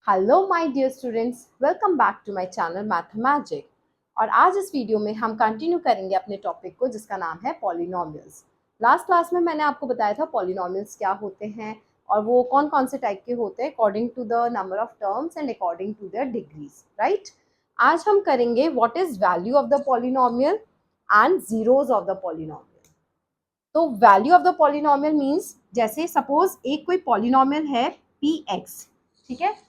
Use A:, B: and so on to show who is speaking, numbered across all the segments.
A: Hello my dear students, welcome back to my channel Mathmagic. और आज इस video में हम कंटिन्यू करेंगे अपने टॉपिक को जिसका नाम है पॉलिनोमियल्स। लास्ट क्लास में मैंने आपको बताया था पॉलिनोमियल्स क्या होते हैं और वो कौन कौन से टाइप के होते हैं according to the number of terms and according to their degrees, right. आज हम करेंगे what is value of the polynomial and zeros of the polynomial. तो value of the polynomial means जैसे सपोज एक कोई पॉलिनोमियल है पी एक्स, ठीक है।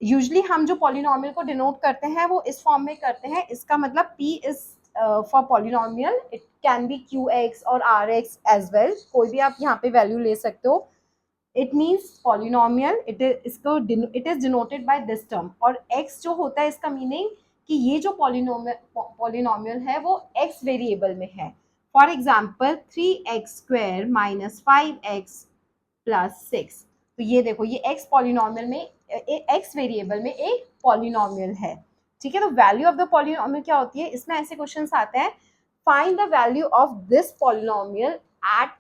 A: यूजली हम जो पॉलिनोमियल को डिनोट करते हैं वो इस फॉर्म में करते हैं। इसका मतलब P is for polynomial, it can be Q X और आर एक्स एज वेल, कोई भी आप यहाँ पे वैल्यू ले सकते हो। It means polynomial, it is इसको it is denoted by this term. और x जो होता है इसका मीनिंग कि ये जो पॉलिनोमियल है वो x वेरिएबल में है। For example 3x² minus 5x plus 6। तो ये देखो, ये x पॉलिनोमियल में x वेरिएबल में एक पॉलिनोमियल है, ठीक है। तो वैल्यू ऑफ द पॉलिनोमियल क्या होती है, इसमें ऐसे क्वेश्चंस आते हैं, find the value of this polynomial at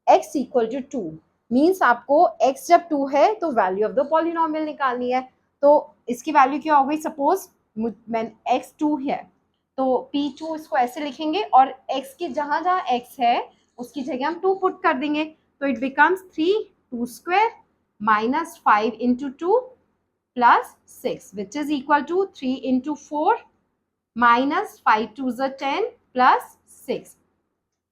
A: x equal to 2। Means आपको x जब 2 है तो वैल्यू ऑफ द पॉलिनोमियल निकालनी है। तो इसकी वैल्यू क्या हो गई, सपोज मैं x 2 है तो p2 इसको ऐसे लिखेंगे और x की जहां जहां x है उसकी जगह हम 2 पुट कर देंगे। तो it becomes 3 2² minus 5 into 2 plus 6, which is equal to 3 into 4 minus 5 to the 10 plus 6.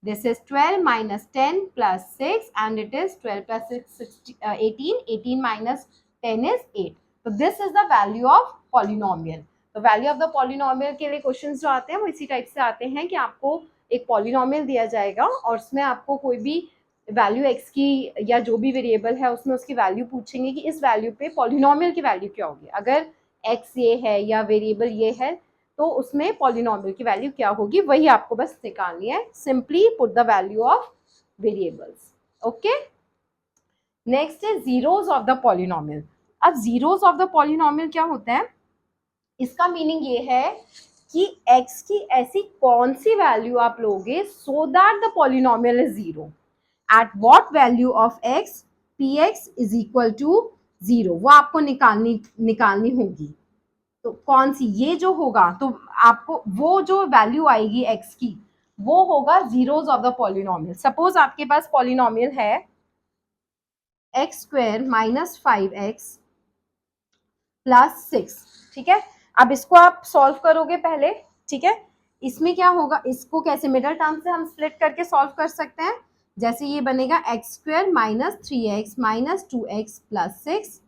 A: This is 12 minus 10 plus 6 and it is 12 plus 6 18. 18 minus 10 is 8. So this is the value of polynomial. तो value of the polynomial के लिए questions जो आते हैं वो इसी type से आते हैं कि आपको एक पॉलिनोमियल दिया जाएगा और उसमें आपको कोई भी वैल्यू एक्स की या जो भी वेरिएबल है उसमें उसकी वैल्यू पूछेंगे कि इस वैल्यू पे पॉलिनोमियल की वैल्यू क्या होगी। अगर एक्स ये है या वेरिएबल ये है तो उसमें पॉलिनोमियल की वैल्यू क्या होगी वही आपको बस निकालनी है। Simply put the value of variables. Okay, next है जीरोस ऑफ द पॉलिनोमियल। अब जीरोस ऑफ द पॉलिनोमियल क्या होता है, इसका मीनिंग ये है कि x की ऐसी कौन सी वैल्यू आप लोगे so that the polynomial is zero. At what value of x px is equal to 0, वो आपको निकालनी होगी। तो कौन सी, ये जो होगा तो आपको वो जो वैल्यू आएगी x की वो होगा zeros of the polynomial. Suppose आपके पास पॉलिनोमियल है x² माइनस 5x प्लस 6, ठीक है। अब इसको आप सॉल्व करोगे पहले, ठीक है। इसमें क्या होगा, इसको कैसे मिडल टर्म से हम स्प्लिट करके सॉल्व कर सकते हैं। जैसे ये बनेगा x² minus 3x minus 2x plus 6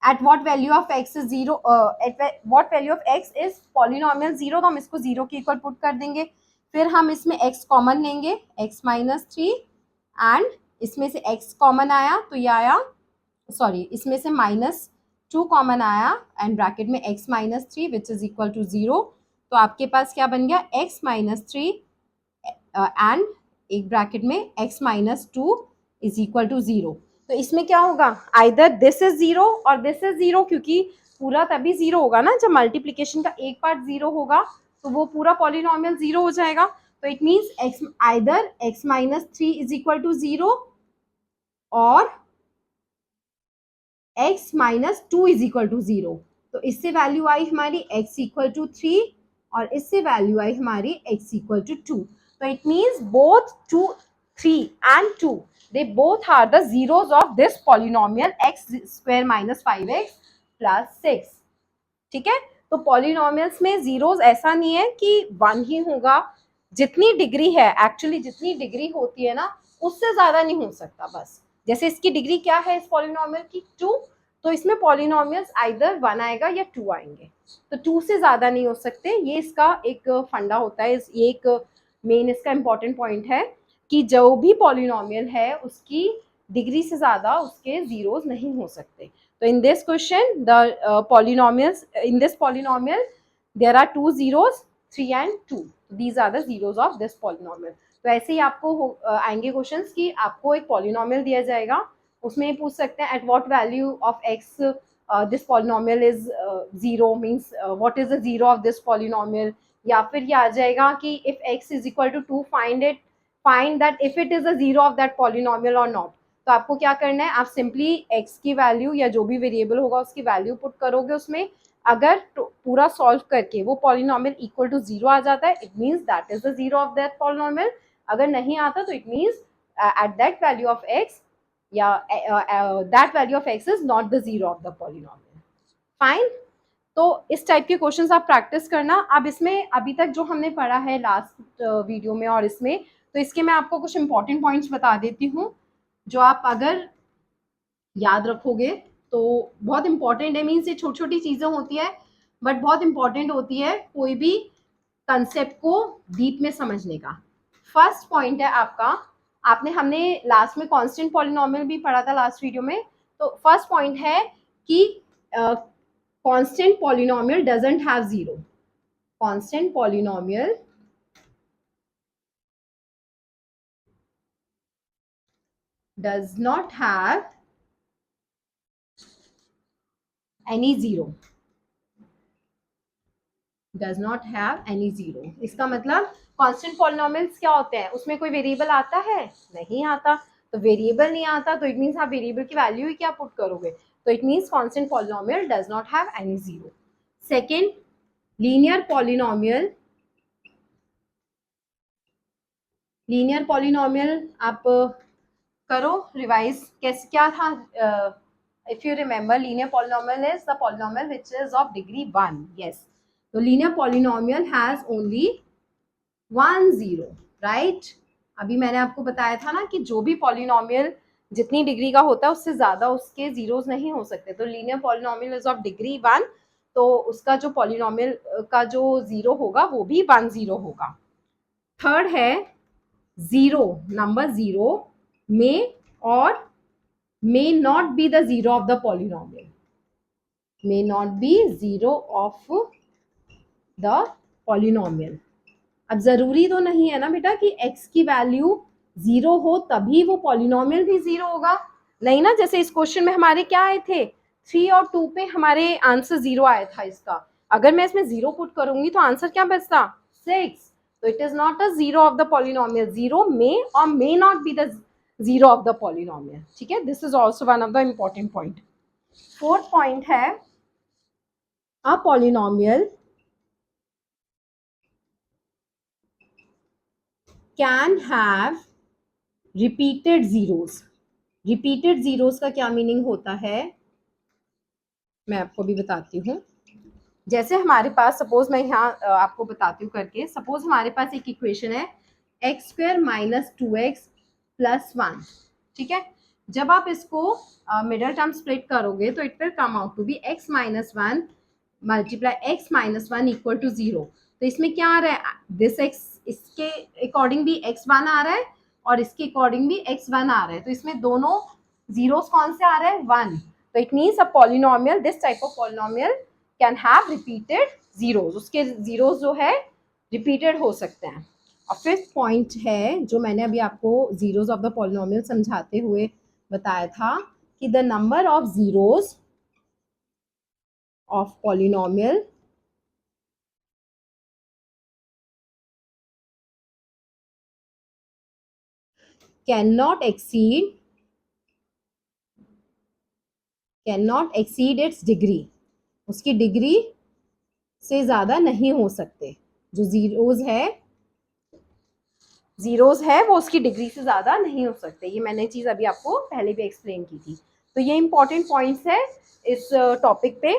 A: at what value of x is 0, at what value of x is polynomial 0, तो हम इसको 0 के इक्वल पुट कर देंगे। फिर हम इसमें x कॉमन लेंगे, x माइनस 3 एंड इसमें से x कॉमन आया तो ये आया, सॉरी इसमें से माइनस 2 कॉमन आया एंड ब्रैकेट में x minus 3 which is equal to 0। तो आपके पास क्या बन गया, x माइनस 3 एंड एक ब्रैकेट में x minus 2 is equal to 0। तो इसमें क्या होगा, आइदर दिस इज 0 और दिस इज 0, क्योंकि पूरा तभी 0 होगा ना जब मल्टीप्लीकेशन का एक पार्ट 0 होगा, तो वो पूरा पॉलिनोमियल 0 हो जाएगा। तो it means x either x minus 3 is equal to 0 और x minus 2 is equal to 0। तो इससे वैल्यू आई हमारी x इक्वल टू 3 और इससे वैल्यू आई हमारी x इक्वल टू 2। तो it means both 2, 3 and 2 they both are the zeros of this polynomial x² minus 5x plus 6, ठीक है। तो पॉलिनोमियल्स में जीरोस ऐसा नहीं है कि 1 ही होगा, जितनी डिग्री है एक्चुअली, जितनी डिग्री होती है ना उससे ज्यादा नहीं हो सकता। बस जैसे इसकी डिग्री क्या है इस पॉलिनोमियल की 2, तो इसमें पॉलिनोमियल्स आइदर 1 आएगा या 2 आएंगे, तो 2 से ज्यादा नहीं हो सकते। ये इसका एक फंडा होता है, ये एक मेन इसका इंपॉर्टेंट पॉइंट है कि जो भी पॉलिनोमियल है उसकी डिग्री से ज्यादा उसके जीरोस नहीं हो सकते। तो in this question the polynomials in this polynomial there are 2 zeros, 3 and 2, these are the zeros of this polynomial। तो ऐसे ही आपको आएंगे क्वेश्चंस कि आपको एक पॉलिनोमियल दिया जाएगा, उसमें पूछ सकते हैं at what value of X this polynomial is 0, means what is the zero of this polynomial. या फिर ये आ जाएगा कि if x is equal to 2 find that if it is a zero of that polynomial और not. तो आपको क्या करना है, आप सिंपली x की वैल्यू या जो भी वेरिएबल होगा उसकी वैल्यू पुट करोगे उसमें। अगर पूरा सॉल्व करके वो पॉलिनोमियल इक्वल टू 0 आ जाता है, it means that is the zero of that polynomial. अगर नहीं आता तो it means at that value of x या that value of x is not the zero of the polynomial. Fine. तो इस type के क्वेश्चंस आप प्रैक्टिस करना। अब इसमें अभी तक जो हमने पढ़ा है लास्ट वीडियो में और इसमें, तो इसके मैं आपको कुछ इंपॉर्टेंट पॉइंट्स बता देती हूँ जो आप अगर याद रखोगे तो बहुत इंपॉर्टेंट है। मीन्स ये छोटी छोटी चीजें होती है बट बहुत इंपॉर्टेंट होती है कोई भी कंसेप्ट को डीप में समझने का। फर्स्ट पॉइंट है आपका, हमने लास्ट में कांस्टेंट पॉलिनोमियल भी पढ़ा था लास्ट वीडियो में। तो फर्स्ट पॉइंट है कि constant polynomial doesn't have zero. Constant polynomial does not have any zero. Does not have any zero इसका मतलब कांस्टेंट पॉलिनोमियल्स क्या होते हैं, उसमें कोई वेरिएबल आता है, नहीं आता। तो वेरिएबल नहीं आता तो इट मीन्स आप वेरिएबल की वैल्यू ही क्या पुट करोगे, तो it means constant polynomial does not have any zero. Second, linear polynomial. Linear polynomial आप करो रिवाइज कैसे क्या था। If you remember, linear polynomial is the polynomial which is of degree 1। Yes, तो linear polynomial has only 1 zero, right. अभी मैंने आपको बताया था ना कि जो भी पॉलिनोमियल जितनी डिग्री का होता है उससे ज्यादा उसके जीरोस नहीं हो सकते। तो linear polynomial is of degree 1, तो उसका जो पॉलिनोमियल का जो जीरो होगा वो भी 1 जीरो होगा। थर्ड है जीरो, नंबर जीरो में और may not be the zero of the polynomial, may not be zero of the polynomial। अब जरूरी तो नहीं है ना बेटा कि x की वैल्यू जीरो हो तभी वो पॉलिनोमियल भी जीरो होगा, नहीं ना। जैसे इस क्वेश्चन में हमारे क्या आए थे, 3 और 2 पे हमारे आंसर जीरो आया था इसका। अगर मैं इसमें जीरो पुट करूंगी तो आंसर क्या बचता, 6। तो it is not a zero of the polynomial. Zero may और may not be the zero of the polynomial, ठीक है। This is also one of the important point. Fourth point है a polynomial can have repeated zeros. Repeated zeros का क्या meaning होता है, मैं आपको भी बताती हूँ। जैसे हमारे पास, सपोज मैं यहाँ आपको बताती हूँ करके, सपोज हमारे पास एक इक्वेशन है x square minus 2x plus 1, ठीक है। जब आप इसको मिडल टर्म स्प्लिट करोगे तो it will come out to be x minus 1 multiply x minus 1 equal to 0। तो इसमें क्या आ रहा है, दिस x, इसके अकॉर्डिंग भी x1 आ रहा है और इसके अकॉर्डिंग भी x1 आ रहा है। तो इसमें दोनों जीरोस कौन से आ रहे हैं, 1। तो it means a polynomial, this type of polynomial can have repeated zeros, उसके जीरोस जो है रिपीटेड हो सकते हैं। और फिफ्थ पॉइंट है जो मैंने अभी आपको जीरोस ऑफ द पॉलिनोमियल समझाते हुए बताया था कि the number of zeros of polynomial cannot exceed its degree. उसकी डिग्री से ज्यादा नहीं हो सकते। जो जीरोस है वो उसकी डिग्री से ज्यादा नहीं हो सकते। ये मैंने चीज अभी आपको पहले भी एक्सप्लेन की थी। तो ये इंपॉर्टेंट पॉइंट्स है इस टॉपिक पे।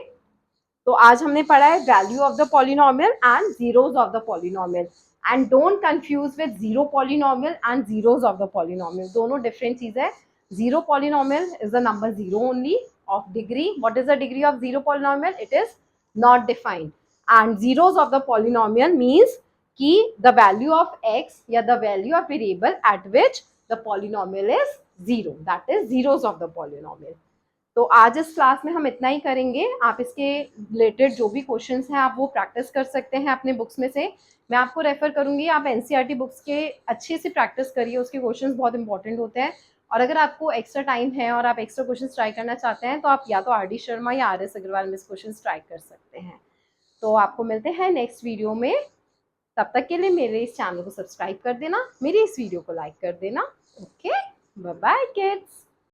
A: तो आज हमने पढ़ा है value of the polynomial and zeros of the polynomial. And don't confuse with zero polynomial and zeros of the polynomial, दोनों डिफरेंट चीज है। Zero polynomial is the number zero only of degree. What is the degree of zero polynomial, it is not defined. And zeros of the polynomial means कि the value of x या the value of variable eight which the polynomial is zero, that is zeros of the polynomial. तो आज इस class में हम इतना ही करेंगे। आप इसके रिलेटेड जो भी क्वेश्चंस हैं आप वो प्रैक्टिस कर सकते हैं अपने बुक्स में से। मैं आपको रेफर करूंगी, आप एनसीईआरटी बुक्स के अच्छे से प्रैक्टिस करिए, उसके क्वेश्चंस बहुत इंपॉर्टेंट होते हैं। और अगर आपको एक्स्ट्रा टाइम है और आप एक्स्ट्रा क्वेश्चन ट्राई करना चाहते हैं तो आप या तो आर.डी. शर्मा या आर.एस. अग्रवाल में क्वेश्चन ट्राई कर सकते हैं। तो आपको मिलते हैं नेक्स्ट वीडियो में। तब तक के लिए मेरे इस चैनल को सब्सक्राइब कर देना, मेरी इस वीडियो को लाइक कर देना। Okay, bye bye kids.